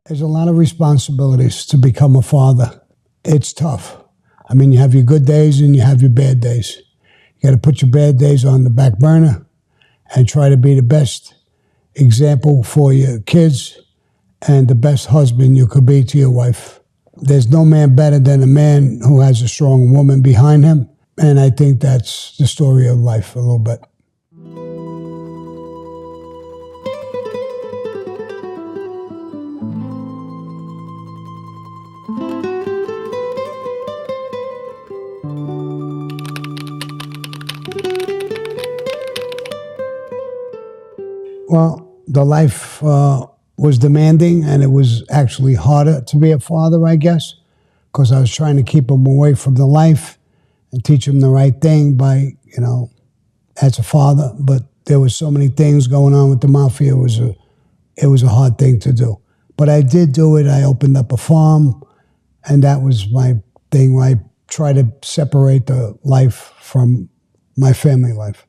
There's a lot of responsibilities to become a father. It's tough. I mean, you have your good days and you have your bad days. You got to put your bad days on the back burner and try to be the best example for your kids and the best husband you could be to your wife. There's no man better than a man who has a strong woman behind him. And I think that's the story of life a little bit. Well, the life was demanding, and it was actually harder to be a father, I guess, because I was trying to keep him away from the life and teach him the right thing by, as a father. But there was so many things going on with the Mafia. It was a hard thing to do. But I did do it. I opened up a farm, and that was my thing where I try to separate the life from my family life.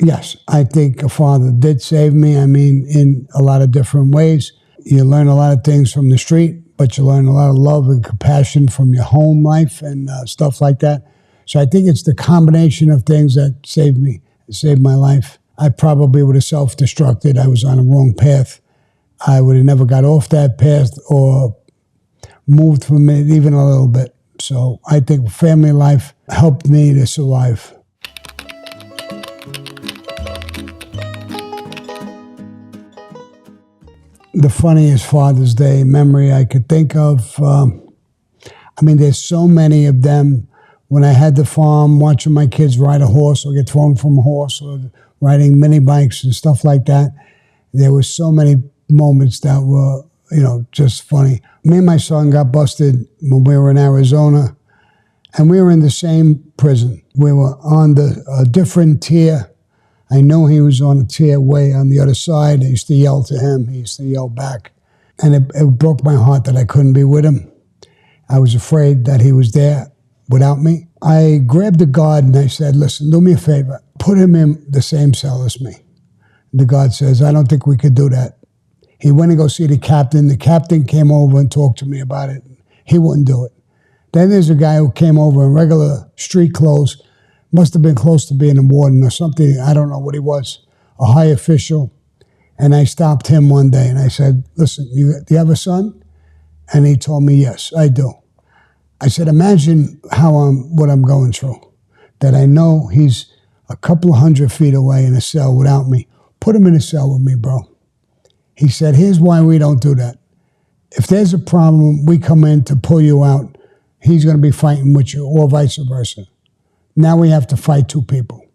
Yes, I think a father did save me. I mean, in a lot of different ways. You learn a lot of things from the street, but you learn a lot of love and compassion from your home life and stuff like that. So I think it's the combination of things that saved me, saved my life. I probably would have self-destructed. I was on a wrong path. I would have never got off that path or moved from it even a little bit. So I think family life helped me to survive. The funniest Father's Day memory I could think of. There's so many of them. When I had the farm, watching my kids ride a horse or get thrown from a horse or riding mini bikes and stuff like that, there were so many moments that were, just funny. Me and my son got busted when we were in Arizona, and we were in the same prison. We were on a different tier. I know he was on a tier way on the other side. I used to yell to him. He used to yell back. And it broke my heart that I couldn't be with him. I was afraid that he was there without me. I grabbed the guard and I said, listen, do me a favor. Put him in the same cell as me. The guard says, I don't think we could do that. He went to go see the captain. The captain came over and talked to me about it. He wouldn't do it. Then there's a guy who came over in regular street clothes. Must have been close to being a warden or something. I don't know what he was, a high official. And I stopped him one day and I said, listen, do you have a son? And he told me, yes, I do. I said, imagine what I'm going through, that I know he's a couple of 100 feet away in a cell without me. Put him in a cell with me, bro. He said, here's why we don't do that. If there's a problem, we come in to pull you out. He's going to be fighting with you or vice versa. Now we have to fight two people.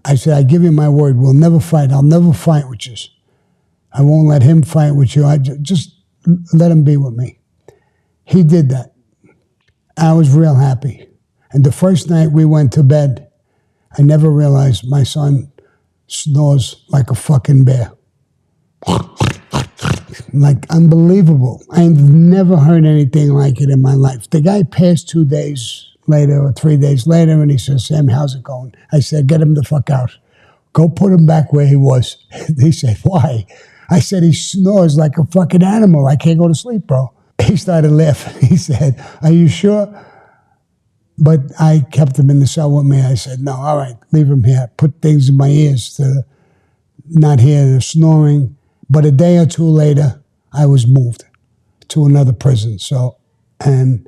I said, I give you my word, we'll never fight. I'll never fight with you. I won't let him fight with you. I just let him be with me. He did that. I was real happy. And the first night we went to bed, I never realized my son snores like a fucking bear. Like unbelievable. I've never heard anything like it in my life. The guy passed 2 days later or 3 days later, and he says, Sammy, how's it going? I said, get him the fuck out. Go put him back where he was. He said, why? I said, he snores like a fucking animal. I can't go to sleep, bro. He started laughing. He said, are you sure? But I kept him in the cell with me. I said, no, all right, leave him here. Put things in my ears to not hear the snoring. But a day or two later, I was moved to another prison. And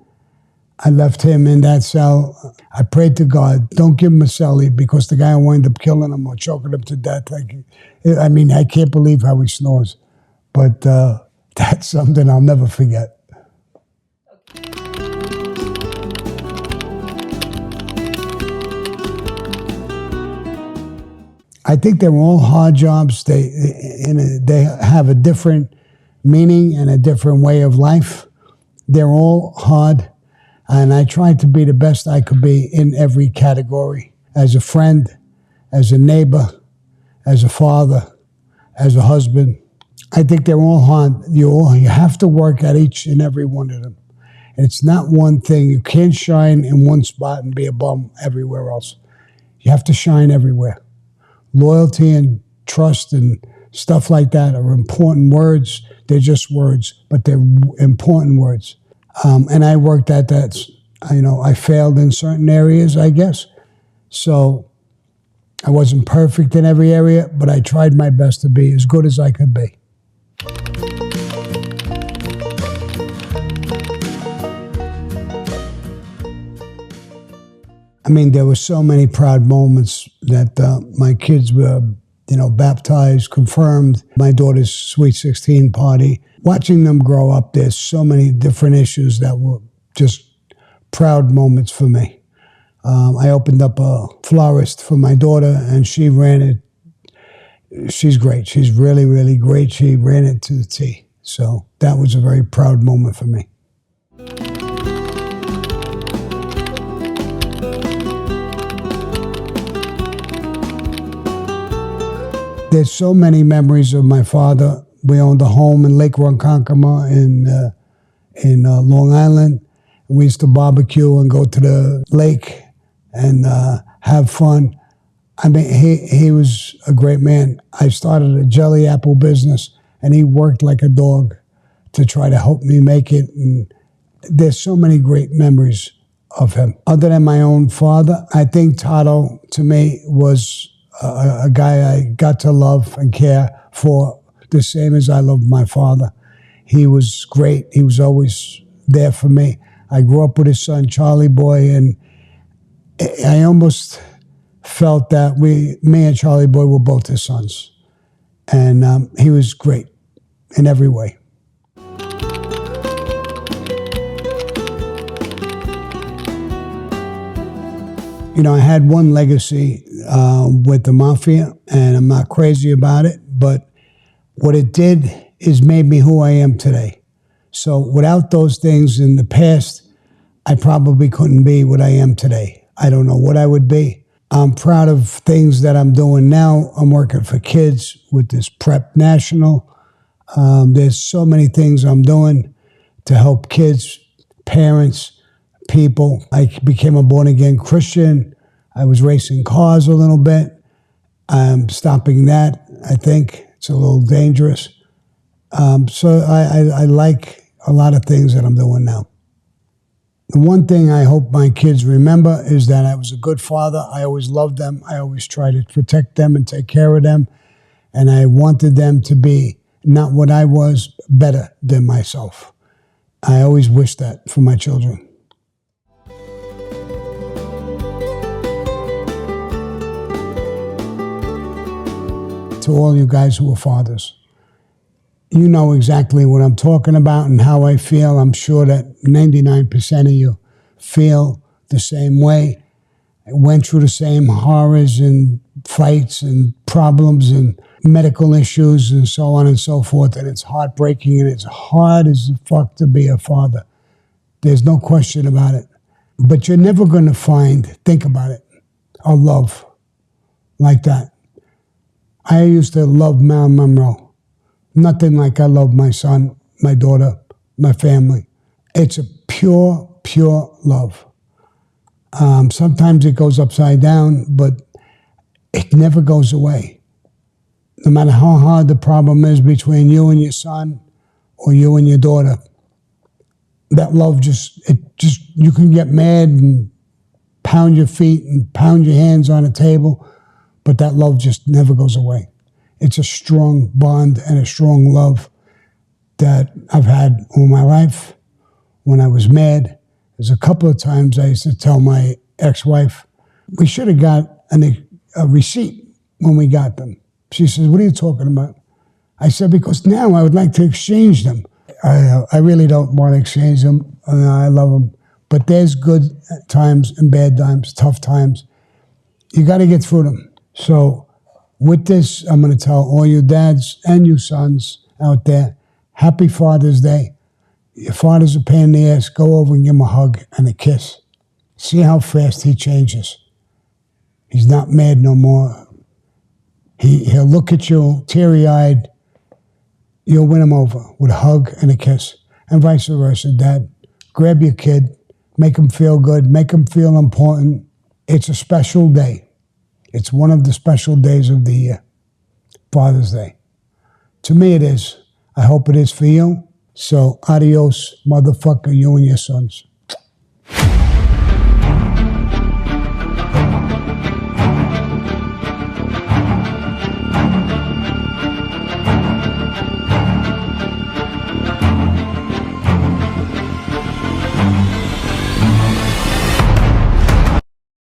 I left him in that cell. I prayed to God, don't give him a cellie because the guy will wind up killing him or choking him to death. I can't believe how he snores. But that's something I'll never forget. I think they're all hard jobs. They have a different meaning and a different way of life. They're all hard. And I tried to be the best I could be in every category. As a friend, as a neighbor, as a father, as a husband. I think they're all hard. You have to work at each and every one of them. And it's not one thing. You can't shine in one spot and be a bum everywhere else. You have to shine everywhere. Loyalty and trust and stuff like that are important words. They're just words, but they're important words. And I worked at that. I failed in certain areas, I guess. So I wasn't perfect in every area, but I tried my best to be as good as I could be. I mean, there were so many proud moments that my kids were, baptized, confirmed, my daughter's Sweet 16 party. Watching them grow up, there's so many different issues that were just proud moments for me. I opened up a florist for my daughter, and she ran it. She's great. She's really, really great. She ran it to the T. So that was a very proud moment for me. There's so many memories of my father. We owned a home in Lake Ronkonkoma in Long Island. We used to barbecue and go to the lake and have fun. I mean, he was a great man. I started a jelly apple business, and he worked like a dog to try to help me make it. And there's so many great memories of him. Other than my own father, I think Tato, to me, was a guy I got to love and care for the same as I loved my father. He was great. He was always there for me. I grew up with his son, Charlie Boy, and I almost felt that me and Charlie Boy were both his sons. And he was great in every way. I had one legacy with the Mafia, and I'm not crazy about it, but what it did is made me who I am today. So without those things in the past, I probably couldn't be what I am today. I don't know what I would be. I'm proud of things that I'm doing now. I'm working for kids with this Prep National. There's so many things I'm doing to help kids, parents, people. I became a born-again Christian. I was racing cars a little bit. I'm stopping that. I think it's a little dangerous. So I like a lot of things that I'm doing now. The one thing I hope my kids remember is that I was a good father. I always loved them. I always tried to protect them and take care of them. And I wanted them to be not what I was, better than myself. I always wish that for my children. To all you guys who are fathers, you know exactly what I'm talking about and how I feel. I'm sure that 99% of you feel the same way. I went through the same horrors and fights and problems and medical issues and so on and so forth. And it's heartbreaking, and it's hard as fuck to be a father. There's no question about it. But you're never going to find, think about it, a love like that. I used to love Marilyn Monroe. Nothing like I love my son, my daughter, my family. It's a pure, pure love. Sometimes it goes upside down, but it never goes away. No matter how hard the problem is between you and your son or you and your daughter, that love you can get mad and pound your feet and pound your hands on a table, but that love just never goes away. It's a strong bond and a strong love that I've had all my life. When I was mad, there's a couple of times I used to tell my ex-wife, we should have got a receipt when we got them. She says, what are you talking about? I said, because now I would like to exchange them. I really don't want to exchange them. I love them. But there's good times and bad times, tough times. You got to get through them. So with this, I'm going to tell all you dads and you sons out there, happy Father's Day. Your father's a pain in the ass. Go over and give him a hug and a kiss. See how fast he changes. He's not mad no more. He'll look at you teary-eyed. You'll win him over with a hug and a kiss. And vice versa, Dad. Grab your kid. Make him feel good. Make him feel important. It's a special day. It's one of the special days of the year, Father's Day. To me it is. I hope it is for you. So adios, motherfucker, you and your sons.